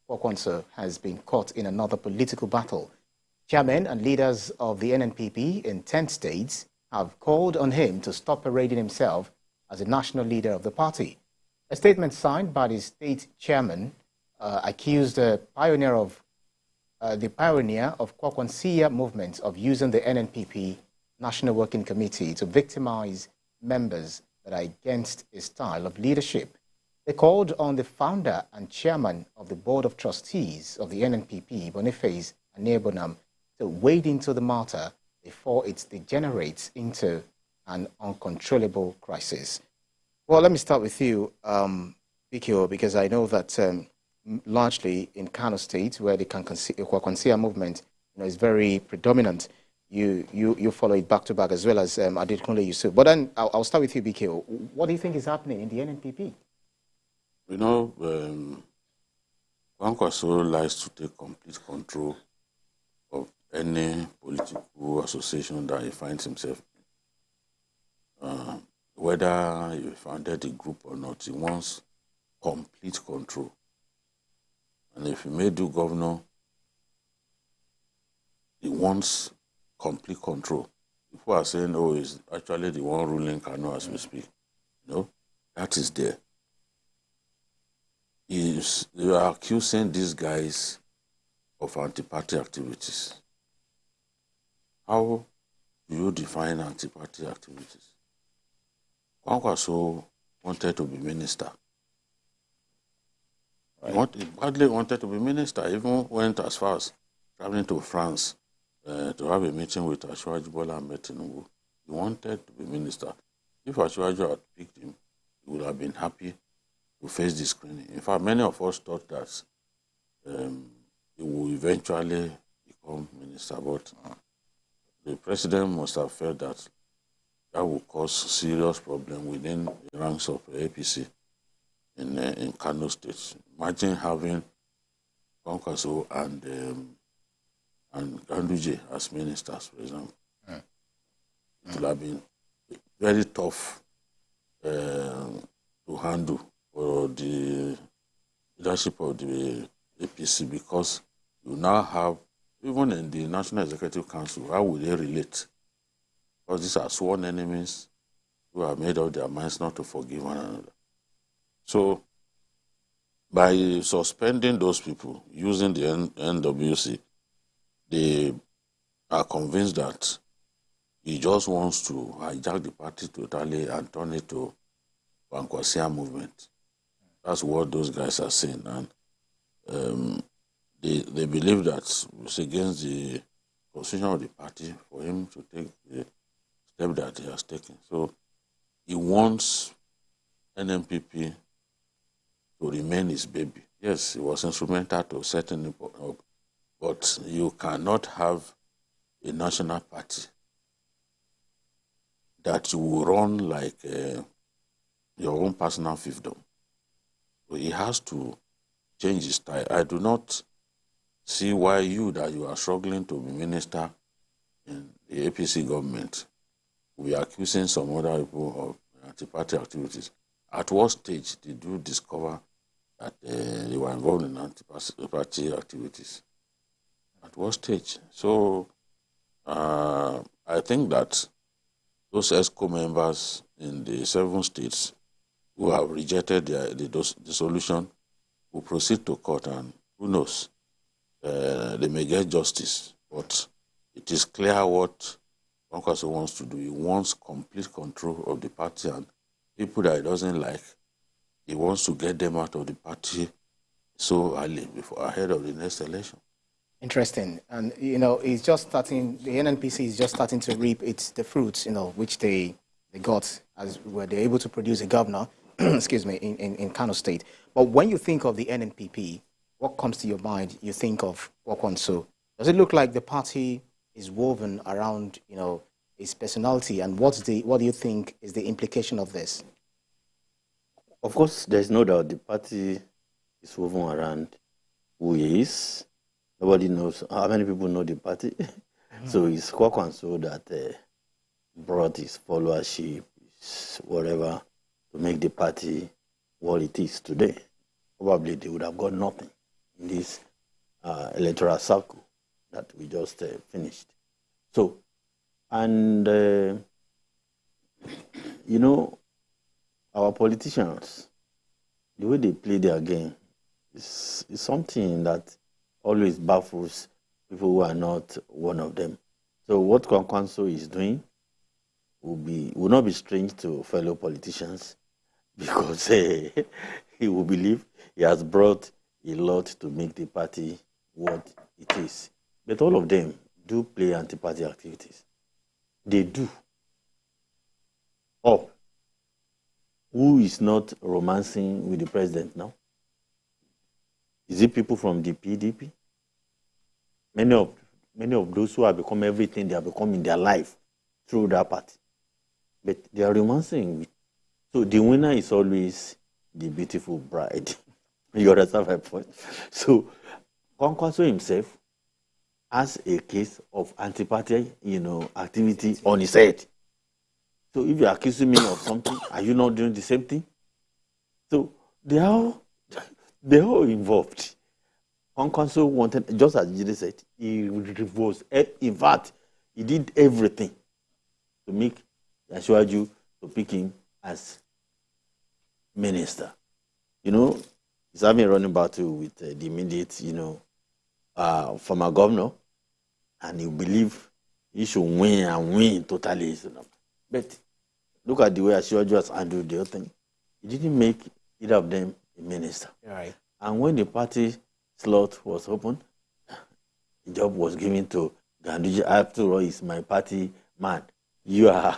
Kwankwaso has been caught in another political battle. Chairmen and leaders of the NNPP in 10 states have called on him to stop parading himself as the national leader of the party. A statement signed by the state chairman accused the pioneer of Kwankwanso movement of using the NNPP National Working Committee to victimize members that are against his style of leadership. They called on the founder and chairman of the Board of Trustees of the NNPP, Boniface Anebonam, to wade into the matter before it degenerates into an uncontrollable crisis. Well, let me start with you, Bikio, because I know that largely in Kano State, where the Kwankwanso movement is very predominant, you follow it back to back, as well as Adekunle Yusuf. But then I'll start with you, Bikio. What do you think is happening in the NNPP? You know, Kwankwaso likes to take complete control of any political association that he finds himself in. Whether he founded a group or not, he wants complete control. And if he may do governor, he wants complete control. People are saying, oh, he's actually the one ruling Kano as we speak. No, that is there. They are accusing these guys of anti-party activities. How do you define anti-party activities? Kwankwaso wanted to be minister. Right. He badly wanted to be minister, even went as far as traveling to France to have a meeting with Asiwaju Bola Ahmed Tinubu. He wanted to be minister. If Asiwaju had picked him, he would have been happy to face the screening. In fact, many of us thought that he would eventually become minister, but the president must have felt that that would cause serious problem within the ranks of APC in Kano State. Imagine having Kwankwaso and Ganduje as ministers, for example. It would have been very tough to handle for the leadership of the APC, because you now have, even in the National Executive Council, how will they relate? Because these are sworn enemies who have made up their minds not to forgive one another. So, by suspending those people, using the NWC, they are convinced that he just wants to hijack the party totally and turn it to Kwankwaso movement. That's what those guys are saying. And they believe that it's against the constitution of the party for him to take the step that he has taken. So he wants NNPP to remain his baby. Yes, he was instrumental to setting it up, but you cannot have a national party that you will run like your own personal fiefdom. So he has to change his style. I do not see why you are struggling to be minister in the APC government will be accusing some other people of anti-party activities. At what stage did you discover that they were involved in anti-party activities? At what stage? So I think that those ESCO members in the 7 states who have rejected the solution will proceed to court, and who knows, they may get justice. But it is clear what Kwankwaso wants to do. He wants complete control of the party, and people that he doesn't like, he wants to get them out of the party so early, ahead of the next election. Interesting. And, it's just starting, the NNPC is just starting to reap the fruits, which they got as were they able to produce a governor, excuse me, in Kano State. But when you think of the NNPP, what comes to your mind? You think of Kwankwaso. Does it look like the party is woven around, his personality? And what do you think is the implication of this? Of course, there's no doubt the party is woven around who he is. Nobody knows how many people know the party. So it's Kwankwaso that brought his followership, whatever, to make the party what it is today. Probably they would have got nothing in this electoral cycle that we just finished. So, and you know, our politicians, the way they play their game is something that always baffles people who are not one of them. So what Kwankwanso is doing will not be strange to fellow politicians, because he will believe he has brought a lot to make the party what it is. But all of them do play anti-party activities. They do. Oh, who is not romancing with the president now? Is it people from the PDP? Many of those who have become everything they have become in their life through that party. But they are romancing with. So the winner is always the beautiful bride. You understand my point? So Kwankwaso himself has a case of anti-party, activity on his head. So if you're accusing me of something, are you not doing the same thing? So they're all involved. Kwankwaso wanted, just as Jide said, he was, in fact, he did everything to make Asiwaju to pick him as minister. He's having a running battle with the immediate, former governor, and you believe he should win and win totally. But look at the way Asiwaju has handled the whole thing. He didn't make either of them a minister. Right. And when the party slot was open, the job was given to Ganduje. After all, he's my party man. You are.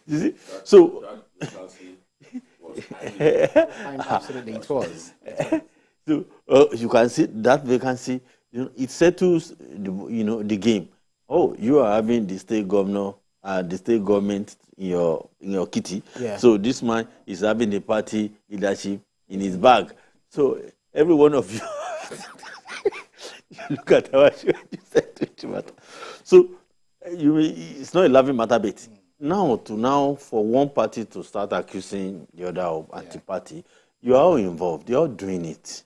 You see? So. Absolutely, it was. So you can see that vacancy. It settles the game. Oh, you are having the state governor, the state government in your Ekiti. Yeah. So this man is having the party leadership in his bag. So every one of you, you look at how you said. So it's not a laughing matter, but now for one party to start accusing the other of anti-party, you are all involved. You're all doing it.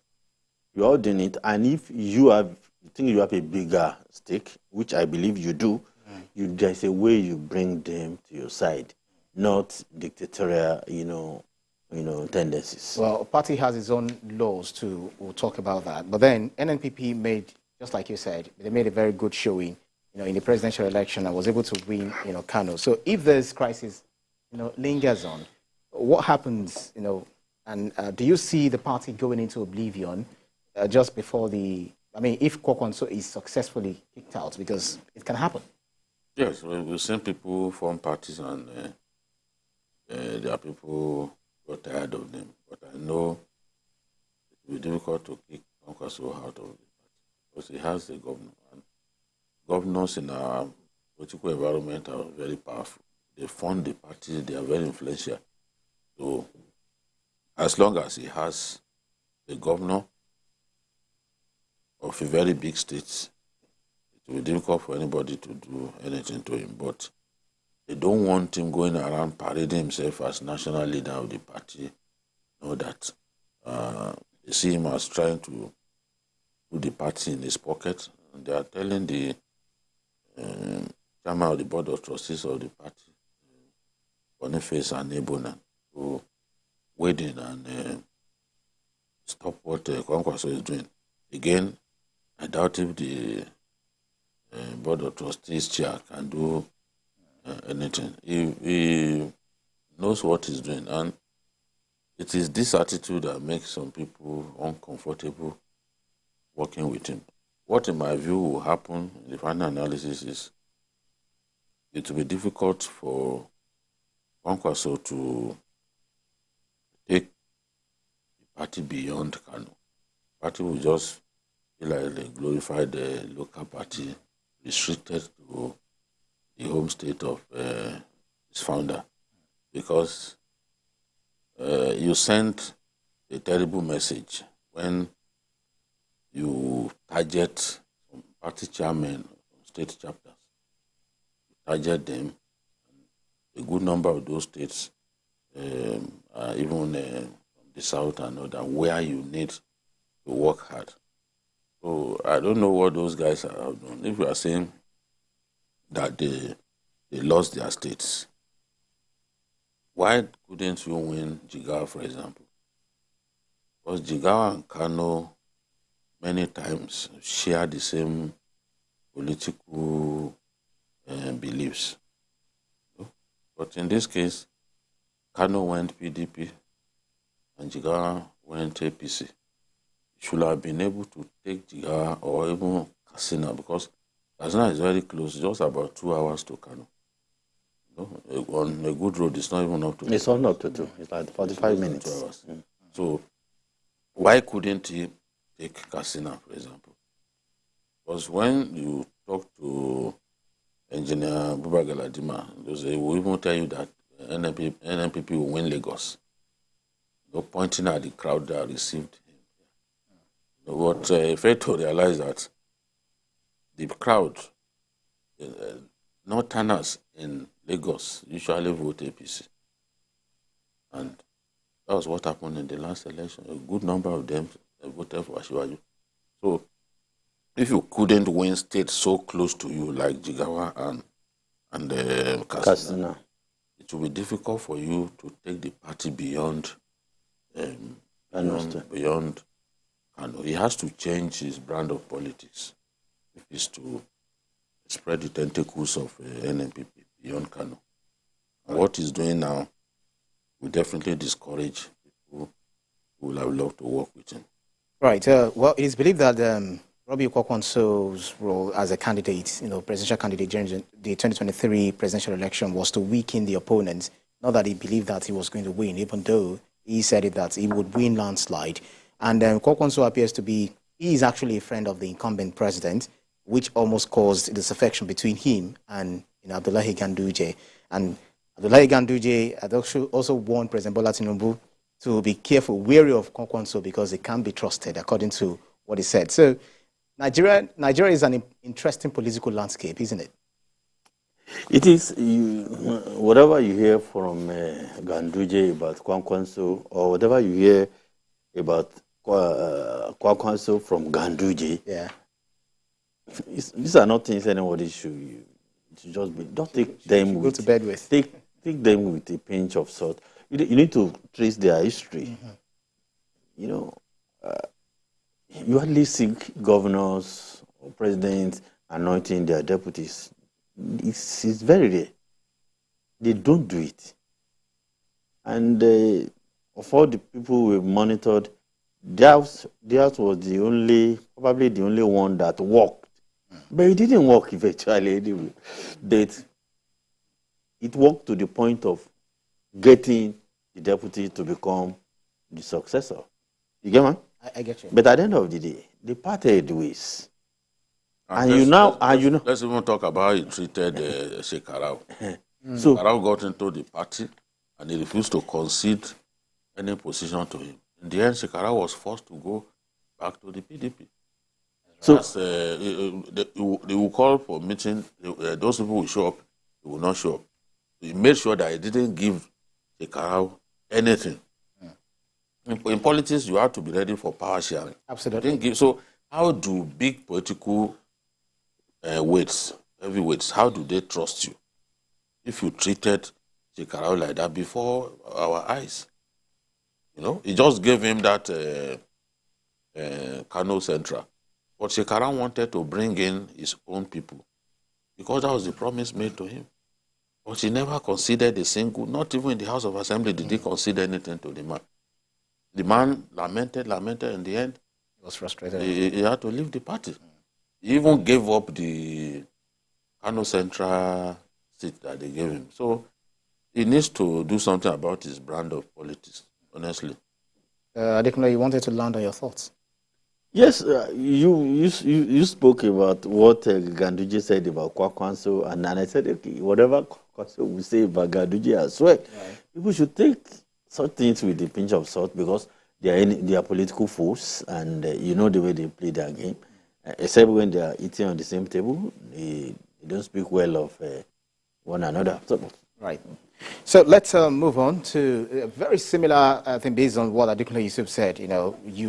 You're all doing it. And if you think you have a bigger stake, which I believe you do, there's a way you bring them to your side, not dictatorial, tendencies. Well, a party has its own laws too. We'll talk about that. But then NNPP made, just like you said, they made a very good showing, in the presidential election and was able to win, Kano. So if this crisis, lingers on, what happens, and do you see the party going into oblivion just before if Kwankwaso is successfully kicked out, because it can happen? Yes, we've seen people form parties and there are people who are tired of them. But I know it will be difficult to kick Kwankwaso out of the party because he has the governor. And governors in our political environment are very powerful. They fund the party, they are very influential. So as long as he has the governor of a very big state, it will be difficult for anybody to do anything to him. But they don't want him going around parading himself as national leader of the party. Know that they see him as trying to put the party in his pocket. And they are telling the chairman of the board of trustees of the party, Boniface and Nebona, to wade in and stop what Kwankwaso is doing. Again, I doubt if the board of trustees chair can do anything. He knows what he's doing, and it is this attitude that makes some people uncomfortable working with him. What, in my view, will happen in the final analysis is it will be difficult for Kwankwaso to take the party beyond Kano. The party will just be like a glorified local party restricted to the home state of its founder, because you sent a terrible message when you target some party chairmen, state chapters. You target them. A good number of those states are even from the South and other, where you need to work hard. So I don't know what those guys are doing. If you are saying that they lost their states, why couldn't you win Jigawa, for example? Because Jigawa and Kano many times share the same political beliefs. But in this case, Kano went PDP and Jigawa went APC. Should have been able to take Jigawa or even Katsina, because Katsina is very close, just about 2 hours to Kano. On a good road, it's not even up to. It's not up to 2. It's like 45 minutes. 2 hours. So why couldn't he take Katsina, for example? Because when you talk to Engineer Buba Galadima, they will even tell you that NNPP will win Lagos. Pointing at the crowd that received him. What failed to realize that the crowd, northerners in Lagos, usually vote APC. And that was what happened in the last election. A good number of them voted for Asiwaju. So if you couldn't win states so close to you like Jigawa and Katsina, it will be difficult for you to take the party beyond Kano. He has to change his brand of politics if he's to spread the tentacles of NNPP beyond Kano. And what he's doing now will definitely discourage people who will have loved to work with him. Right. Well, it is believed that Rabiu Kwankwaso's role as a candidate, presidential candidate during the 2023 presidential election was to weaken the opponents. Not that he believed that he was going to win, even though he said that he would win landslide. And Kwankwaso appears to be, he is actually a friend of the incumbent president, which almost caused disaffection between him and Abdullahi Ganduje. And Abdullahi Ganduje had also warned President Bola Tinubu to be careful, wary of Kwankwaso, because it can't be trusted, according to what he said. So Nigeria is an interesting political landscape, isn't it? It is. Whatever you hear from Ganduje about Kwankwaso, or whatever you hear about Kwankwaso from Ganduje, these are not things anybody should just take them with, go to bed with. Take them with a pinch of salt. You need to trace their history. You hardly see governors or presidents anointing their deputies. It's very rare. They don't do it. And of all the people we monitored, theirs was probably the only one that worked. But it didn't work eventually anyway. It worked to the point of getting the deputy to become the successor. You get me? I get you. But at the end of the day, they parted ways. Let's even talk about how he treated Shekarau. So Shekarau got into the party and he refused to concede any position to him. In the end, Shekarau was forced to go back to the PDP. So they will call for meeting. Those people will show up. They will not show up. He made sure that he didn't give Shekarau anything. In politics, you have to be ready for power sharing. Absolutely. So how do big political heavyweights, how do they trust you if you treated Shekarau like that before our eyes? He just gave him that Kano Central. But Shekarau wanted to bring in his own people because that was the promise made to him. But he never considered a single, not even in the House of Assembly did he consider anything to the man. The man lamented. In the end, he was frustrated. He had to leave the party. He even gave up the Kano Central seat that they gave him. So he needs to do something about his brand of politics, honestly. Adekunle, you wanted to land on your thoughts. Yes, you spoke about what Ganduje said about Kwankwaso, and I said, okay, whatever Kwankwaso will say about Ganduje as well, people should take such things with a pinch of salt because they are political force, and you know the way they play their game. Except when they are eating on the same table, they don't speak well of one another. So Right. So let's move on to a very similar thing based on what Adekunle Yusuf said. You know, you